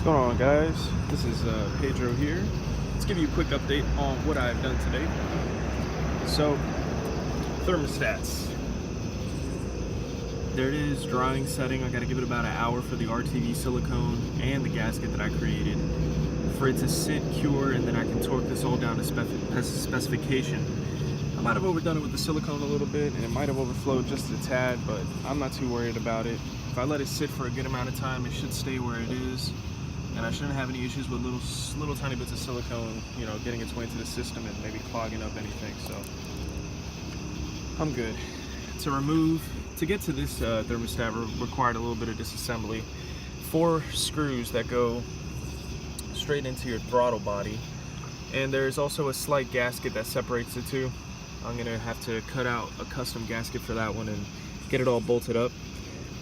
What's going on, guys? This is Pedro here. Let's give you a quick update on what I've done today. So, thermostats. There it is, drying setting. I got to give it about an hour for the RTV silicone and the gasket that I created for it to sit, cure, and then I can torque this all down to specification. I might have overdone it with the silicone a little bit, and it might have overflowed just a tad, but I'm not too worried about it. If I let it sit for a good amount of time, it should stay where it is, and I shouldn't have any issues with little tiny bits of silicone, you know, getting its way into the system and maybe clogging up anything. So I'm good. To get to this thermostat required a little bit of disassembly. 4 screws that go straight into your throttle body, and there's also a slight gasket that separates the two. I'm gonna have to cut out a custom gasket for that one and get it all bolted up.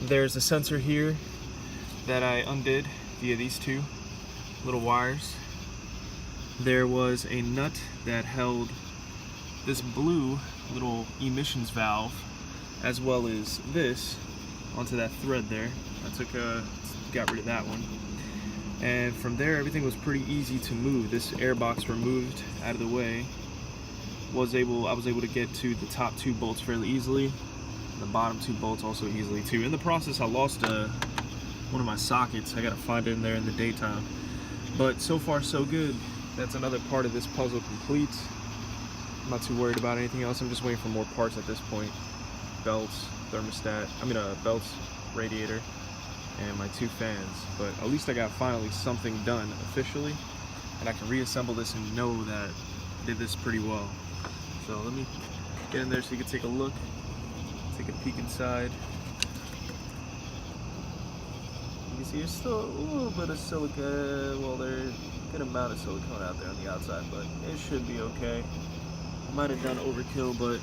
There's a sensor here that I undid via these 2 little wires. There was a nut that held this blue little emissions valve, as well as this, onto that thread there. I got rid of that one. And from there, everything was pretty easy to move. This air box removed out of the way. I was able to get to the top 2 bolts fairly easily. The bottom 2 bolts also easily too. In the process, I lost one of my sockets. I gotta find it in there in the daytime. But so far, so good. That's another part of this puzzle complete. I'm not too worried about anything else. I'm just waiting for more parts at this point. Belts, thermostat, belts, radiator, and my 2 fans. But at least I got finally something done officially, and I can reassemble this and know that I did this pretty well. So let me get in there so you can take a look, take a peek inside. You can see there's still a little bit of silica. Well, there's a good amount of silicone out there on the outside, but it should be okay. I might have done overkill, but